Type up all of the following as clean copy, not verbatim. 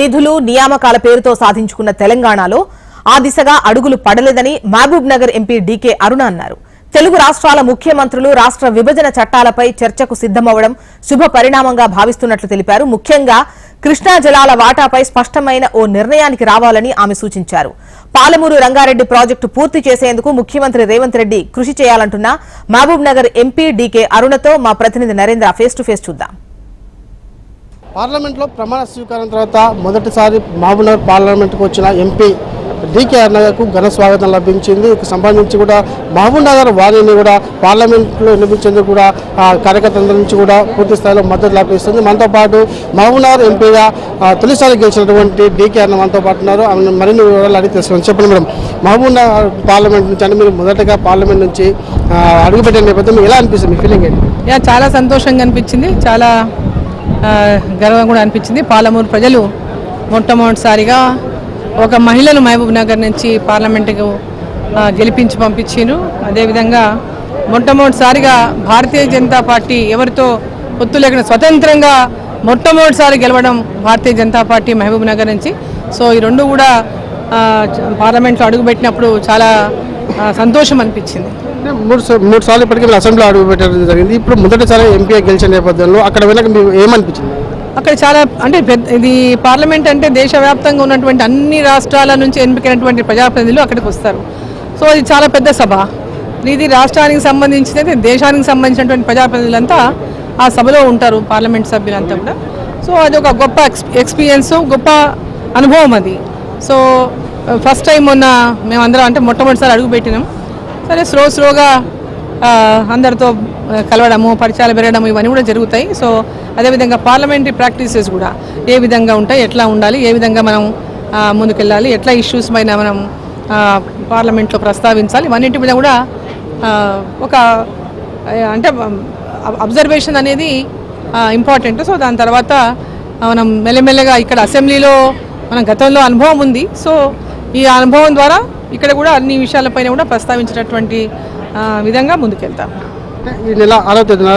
నిధులు నియామకాల పేరుతో సాధించుకున్న తెలంగాణలో ఆ దిశగా అడుగులు పడలేదని మహబూబ్ నగర్ ఎంపీ డీకే అరుణ అన్నారు. తెలుగు రాష్ట్రాల ముఖ్యమంత్రులు రాష్ట్ర విభజన చట్టాలపై చర్చకు సిద్దమవడం శుభ పరిణామంగా భావిస్తున్నట్లు తెలిపారు. ముఖ్యంగా కృష్ణా జలాల వాటాపై స్పష్టమైన ఓ నిర్ణయానికి రావాలని ఆమె సూచించారు. పాలమూరు రంగారెడ్డి ప్రాజెక్టు పూర్తి చేసేందుకు ముఖ్యమంత్రి రేవంత్ రెడ్డి కృషి చేయాలంటున్న మహబూబ్ నగర్ ఎంపీ డీకే అరుణతో మా ప్రతినిధి నరేంద్ర ఫేస్ టు ఫేస్ చూద్దాం. పార్లమెంట్లో ప్రమాణ స్వీకారం తర్వాత మొదటిసారి మహబూబ్ నగర్ పార్లమెంట్కు వచ్చిన ఎంపీ డీకే అరుణకు ఘన స్వాగతం లభించింది. సంబంధించి కూడా మహబూబ్ నగర్ వారిని కూడా పార్లమెంట్లో వినిపించేందుకు కూడా కార్యకర్తల నుంచి కూడా పూర్తి స్థాయిలో మద్దతు లభిస్తుంది. మనతో పాటు మహబూబ్ నగర్ ఎంపీగా తొలిసారి గెలిచినటువంటి డీకే అరుణ మనతో పాటు ఉన్నారు. మరిన్ని వివరాలు అడిగి తెలుసుకుని చెప్పండి మేడం, మహబూబ్ నగర్ పార్లమెంట్ నుంచి అంటే మీరు మొదటగా పార్లమెంట్ నుంచి అడుగుపెట్టిన నేపథ్యం ఎలా అనిపిస్తుంది, మీ ఫీలింగ్ ఏంటి? చాలా సంతోషంగా అనిపించింది, చాలా గర్వం కూడా అనిపించింది. పాలమూరు ప్రజలు మొట్టమొదటిసారిగా ఒక మహిళను మహబూబ్ నగర్ నుంచి పార్లమెంటుకు గెలిపించి పంపించారు. అదేవిధంగా మొట్టమొదటిసారిగా భారతీయ జనతా పార్టీ ఎవరితో పొత్తు లేకుండా స్వతంత్రంగా మొట్టమొదటిసారి గెలవడం భారతీయ జనతా పార్టీ మహబూబ్ నగర్ నుంచి. సో ఈ రెండు కూడా పార్లమెంట్లో అడుగుపెట్టినప్పుడు చాలా సంతోషం అనిపించింది. మూడు సార్లు ఇప్పటికీ అసెంబ్లీలో అడుగు పెట్టడం జరిగింది. ఇప్పుడు మొదటిసారి ఎంపీ గెలిచిన నేపథ్యంలో అక్కడ వెళ్ళక మీకు ఏమనిపించింది? అక్కడ చాలా అంటే ఇది పార్లమెంట్ అంటే దేశవ్యాప్తంగా ఉన్నటువంటి అన్ని రాష్ట్రాల నుంచి ఎన్నికైనటువంటి ప్రజాప్రతినిధులు అక్కడికి వస్తారు. సో ఇది చాలా పెద్ద సభ. ఇది రాష్ట్రానికి సంబంధించినది, దేశానికి సంబంధించినటువంటి ప్రజాప్రతినిధులంతా ఆ సభలో ఉంటారు, పార్లమెంట్ సభ్యులంతా కూడా. సో అది ఒక గొప్ప ఎక్స్పీరియన్స్, గొప్ప అనుభవం అది. సో ఫస్ట్ టైం మొన్న మేమందరం అంటే మొట్టమొదటిసారి అడుగుపెట్టినాం. సరే స్లోగా అందరితో కలవడము, పరిచయాలు పెరగడము ఇవన్నీ కూడా జరుగుతాయి. సో అదేవిధంగా పార్లమెంటరీ ప్రాక్టీసెస్ కూడా ఏ విధంగా ఉంటాయి, ఎట్లా ఉండాలి, ఏ విధంగా మనం ముందుకెళ్ళాలి, ఎట్లా ఇష్యూస్ పైన మనం పార్లమెంట్లో ప్రస్తావించాలి, ఇవన్నింటి మీద కూడా ఒక అంటే అబ్జర్వేషన్ అనేది ఇంపార్టెంట్. సో దాని తర్వాత మనం మెల్లమెల్లగా ఇక్కడ అసెంబ్లీలో మన గతంలో అనుభవం ఉంది. సో ఈ అనుభవం ద్వారా ఇక్కడ కూడా అన్ని విషయాలపైన కూడా ప్రస్తావించినటువంటి విధంగా ముందుకెళ్తాం. ఈ నెల 6వ తేదీన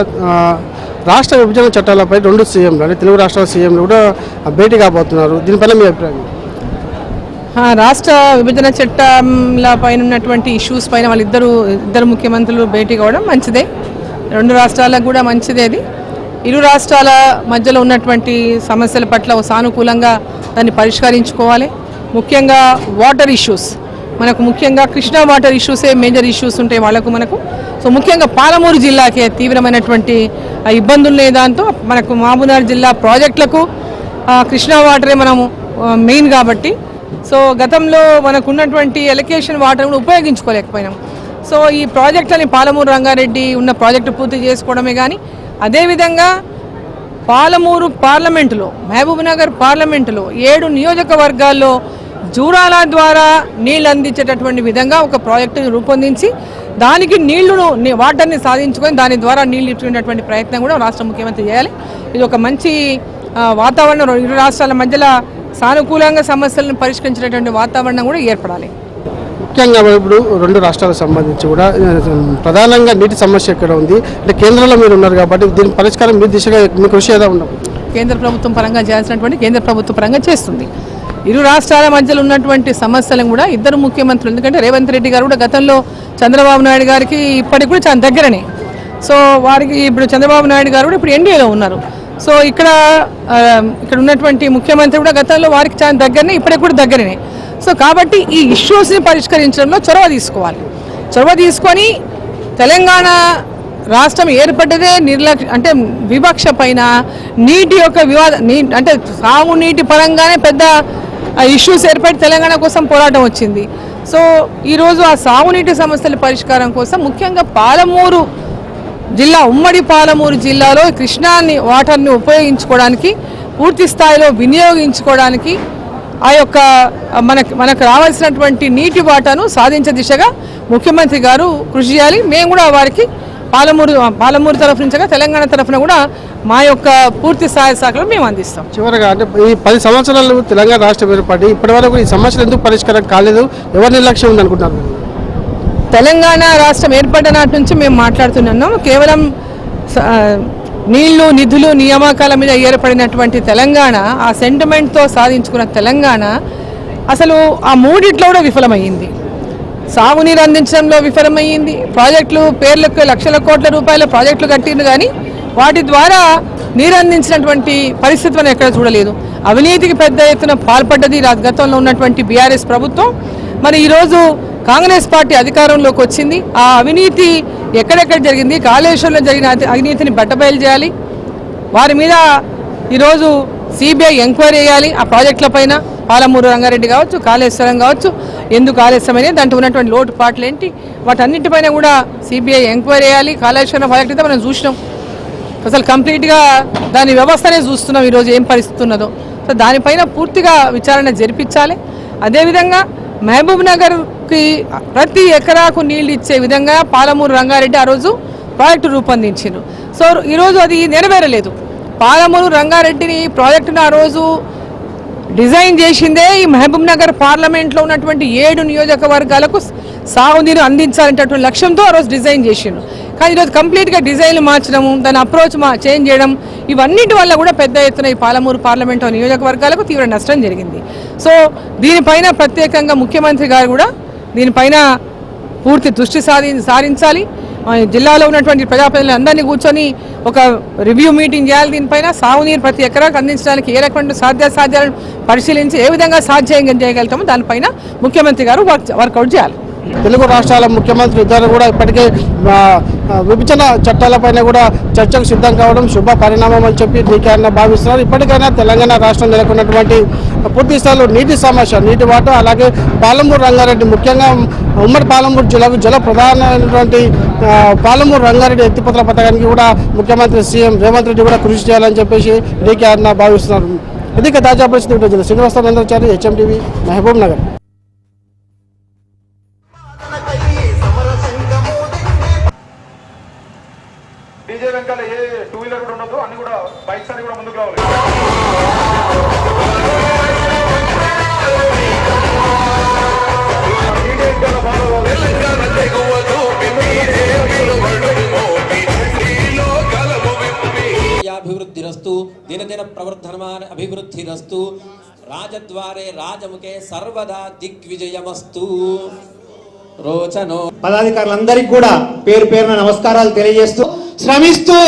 రాష్ట్ర విభజన చట్టాలపై రెండు సీఎంలు అంటే తెలుగు రాష్ట్రాల సీఎంలు కూడా భేటీ కాబోతున్నారు. దీనిపైన మీ అభిప్రాయం? రాష్ట్ర విభజన చట్టాల పైన ఉన్నటువంటి ఇష్యూస్ పైన ఇద్దరు ముఖ్యమంత్రులు భేటీ కావడం మంచిదే, రెండు రాష్ట్రాలకు కూడా మంచిదే. అది ఇరు రాష్ట్రాల మధ్యలో ఉన్నటువంటి సమస్యల పట్ల సానుకూలంగా దాన్ని పరిష్కరించుకోవాలి. ముఖ్యంగా వాటర్ ఇష్యూస్, మనకు ముఖ్యంగా కృష్ణా వాటర్ ఇష్యూసే మేజర్ ఇష్యూస్ ఉంటాయి మనకు. సో ముఖ్యంగా పాలమూరు జిల్లాకే తీవ్రమైనటువంటి ఇబ్బందులు లేని దాంతో మనకు మహబూబ్నగర్ జిల్లా ప్రాజెక్టులకు కృష్ణా వాటరే మనము మెయిన్ కాబట్టి. సో గతంలో మనకు ఉన్నటువంటి ఎలకేషన్ వాటర్ కూడా ఉపయోగించుకోలేకపోయినాం. సో ఈ ప్రాజెక్టులని పాలమూరు రంగారెడ్డి ఉన్న ప్రాజెక్టు పూర్తి చేసుకోవడమే కానీ, అదేవిధంగా పాలమూరు పార్లమెంటులో మహబూబ్ నగర్ పార్లమెంటులో 7 నియోజకవర్గాల్లో జూరాల ద్వారా నీళ్ళు అందించేటటువంటి విధంగా ఒక ప్రాజెక్టును రూపొందించి దానికి వాటర్ని సాధించుకొని దాని ద్వారా నీళ్ళు ఇచ్చుకునేటువంటి ప్రయత్నం కూడా రాష్ట్ర ముఖ్యమంత్రి చేయాలి. ఇది ఒక మంచి వాతావరణం, ఇరు రాష్ట్రాల మధ్యలో సానుకూలంగా సమస్యలను పరిష్కరించేటటువంటి వాతావరణం కూడా ఏర్పడాలి. ముఖ్యంగా ఇప్పుడు రెండు రాష్ట్రాలకు సంబంధించి కూడా ప్రధానంగా నీటి సమస్య ఎక్కడ ఉంది అంటే కేంద్రంలో మీరు ఉన్నారు కాబట్టి దీని పరిష్కారం మీ దిశగా మీ కృషి ఏదో ఉండదు. కేంద్ర ప్రభుత్వం పరంగా చేయాల్సినటువంటి కేంద్ర ప్రభుత్వ పరంగా చేస్తుంది. ఇరు రాష్ట్రాల మధ్యలో ఉన్నటువంటి సమస్యలను కూడా ఇద్దరు ముఖ్యమంత్రులు, ఎందుకంటే రేవంత్ రెడ్డి గారు కూడా గతంలో చంద్రబాబు నాయుడు గారికి ఇప్పటికి కూడా చాలా దగ్గరనే. సో వారికి ఇప్పుడు చంద్రబాబు నాయుడు గారు కూడా ఇప్పుడు ఎన్డీఏలో ఉన్నారు. సో ఇక్కడ ఉన్నటువంటి ముఖ్యమంత్రి కూడా గతంలో వారికి చాలా దగ్గరనే, ఇప్పటికి కూడా దగ్గరనే. సో కాబట్టి ఈ ఇష్యూస్ని పరిష్కరించడంలో చొరవ తీసుకొని తెలంగాణ రాష్ట్రం ఏర్పడ్డదే అంటే వివక్ష పైన, నీటి యొక్క అంటే సాగునీటి పరంగానే పెద్ద ఇష్యూస్ ఏర్పడి తెలంగాణ కోసం పోరాటం వచ్చింది. సో ఈరోజు ఆ సాగునీటి సమస్యల పరిష్కారం కోసం ముఖ్యంగా పాలమూరు జిల్లా, ఉమ్మడి పాలమూరు జిల్లాలో కృష్ణాని వాటర్ని ఉపయోగించుకోవడానికి, పూర్తి స్థాయిలో వినియోగించుకోవడానికి ఆ యొక్క మనకు రావాల్సినటువంటి నీటి వాటాను సాధించే దిశగా ముఖ్యమంత్రి గారు కృషి చేయాలి. మేము కూడా వారికి పాలమూరు తరఫు నుంచి తెలంగాణ తరఫున కూడా మా యొక్క పూర్తి సహాయ సహకారం మేము అందిస్తాం. చివరగా అంటే ఈ 10 సంవత్సరాలు తెలంగాణ రాష్ట్రం ఏర్పడి ఇప్పటి వరకు ఈ సమస్యలు ఎందుకు పరిష్కారం కాలేదు, ఎవరి నిర్లక్ష్యం ఉందనుకుంటున్నారు? తెలంగాణ రాష్ట్రం ఏర్పడిన నాటి నుంచి మేము మాట్లాడుతున్నాం. కేవలం నీళ్లు నిధులు నియామకాల మీద ఏర్పడినటువంటి తెలంగాణ, ఆ సెంటిమెంట్తో సాధించుకున్న తెలంగాణ అసలు ఆ మూడిట్లో కూడా విఫలమైంది. సాగునీరు అందించడంలో విఫలమైంది. ప్రాజెక్టులు పేర్లకు లక్షల కోట్ల రూపాయల ప్రాజెక్టులు కట్టిండు కానీ వాటి ద్వారా నీరు అందించినటువంటి పరిస్థితి మనం ఎక్కడ చూడలేదు. అవినీతికి పెద్ద ఎత్తున పాల్పడ్డది గతంలో ఉన్నటువంటి బీఆర్ఎస్ ప్రభుత్వం. మరి ఈరోజు కాంగ్రెస్ పార్టీ అధికారంలోకి వచ్చింది. ఆ అవినీతి ఎక్కడెక్కడ జరిగింది, కాళేశ్వరంలో జరిగిన అవినీతిని బట్టబయలు చేయాలి. వారి మీద ఈరోజు సిబిఐ ఎంక్వైరీ చేయాలి. ఆ ప్రాజెక్టుల పైన పాలమూరు రంగారెడ్డి కావచ్చు, కాళేశ్వరం కావచ్చు, ఎందుకు ఆలస్యమైనా దాంట్లో ఉన్నటువంటి లోటుపాట్లు ఏంటి, వాటన్నిటిపైన కూడా సిబిఐ ఎంక్వైరీ చేయాలి. కాళేశ్వరం ప్రాజెక్ట్ అయితే మనం చూసినాం, అసలు కంప్లీట్గా దాని వ్యవస్థనే చూస్తున్నాం ఈరోజు ఏం పరిస్థితి ఉన్నదో. సో దానిపైన పూర్తిగా విచారణ జరిపించాలి. అదేవిధంగా మహబూబ్ నగర్కి ప్రతి ఎకరాకు నీళ్ళు ఇచ్చే విధంగా పాలమూరు రంగారెడ్డి ఆ రోజు ప్రాజెక్టు రూపొందించారు. సో ఈరోజు అది నెరవేరలేదు. పాలమూరు రంగారెడ్డిని ప్రాజెక్టును ఆ రోజు డిజైన్ చేసిందే ఈ మహబూబ్ నగర్ పార్లమెంట్లో ఉన్నటువంటి 7 నియోజకవర్గాలకు సాగునీరు అందించాలనేటటువంటి లక్ష్యంతో ఆ రోజు డిజైన్ చేసిండు. కానీ ఈరోజు కంప్లీట్గా డిజైన్లు మార్చడము, దాని అప్రోచ్ చేంజ్ చేయడం, ఇవన్నిటి వల్ల కూడా పెద్ద ఎత్తున ఈ పాలమూరు పార్లమెంటు నియోజకవర్గాలకు తీవ్ర నష్టం జరిగింది. సో దీనిపైన ప్రత్యేకంగా ముఖ్యమంత్రి గారు కూడా దీనిపైన పూర్తి దృష్టి సారించాలి. జిల్లాలో ఉన్నటువంటి ప్రజాప్రతినిధులు అందరినీ కూర్చొని ఒక రివ్యూ మీటింగ్ చేయాలి. దీనిపైన సాగునీరు ప్రతి ఎకరాకు అందించడానికి ఏ రకమైన సాధ్యాలను పరిశీలించి ఏ విధంగా సాధ్యం చేయగలుగుతామో దానిపైన ముఖ్యమంత్రి గారు వర్కౌట్ చేయాలి. తెలుగు రాష్ట్రాల ముఖ్యమంత్రి ఇద్దరు కూడా ఇప్పటికే విభజన చట్టాలపైన కూడా చర్చకు సిద్ధం కావడం శుభ పరిణామం అని చెప్పి డీకే అన్న భావిస్తున్నారు. ఇప్పటికైనా తెలంగాణ రాష్ట్రం నెలకొన్నటువంటి పూర్తి స్థాయిలో నీటి సమస్య, నీటి వాటర్, అలాగే పాలమూరు రంగారెడ్డి, ముఖ్యంగా ఉమ్మడి పాలమూరు జిల్లాకు జల ప్రధానమైనటువంటి పాలమూరు రంగారెడ్డి ఎత్తిపోతల పథకానికి కూడా ముఖ్యమంత్రి సీఎం రేవంత్ రెడ్డి కూడా కృషి చేయాలని చెప్పేసి డీకే అన్న భావిస్తున్నారు. ఇది తాజా పరిస్థితి. శ్రీనివాసరావు, హెచ్ఎంటీవీ, మహబూబ్ నగర్. డీజే వెంకాల ఏ 2 వీలర్ కూడా ఉండదు, అన్ని కూడా బైక్స్ అన్ని కూడా ముందుకు రావాలి. అభివృద్ధిరస్తు దినదిన ప్రవర్ధనమాన అభివృద్ధిరస్తు రాజద్వారే రాజముఖే సర్వదా దిగ్విజయమస్తు. రోచనో పదాధికారులందరికీ కూడా పేరు పేరున నమస్కారాలు తెలియజేస్తూ శ్రమిస్తూ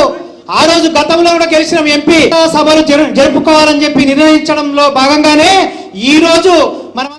ఆ రోజు గతంలో కూడా గెలిచిన ఎంపీ సభలు జరుపుకోవాలని చెప్పి నిర్ణయించడంలో భాగంగానే ఈ రోజు మనం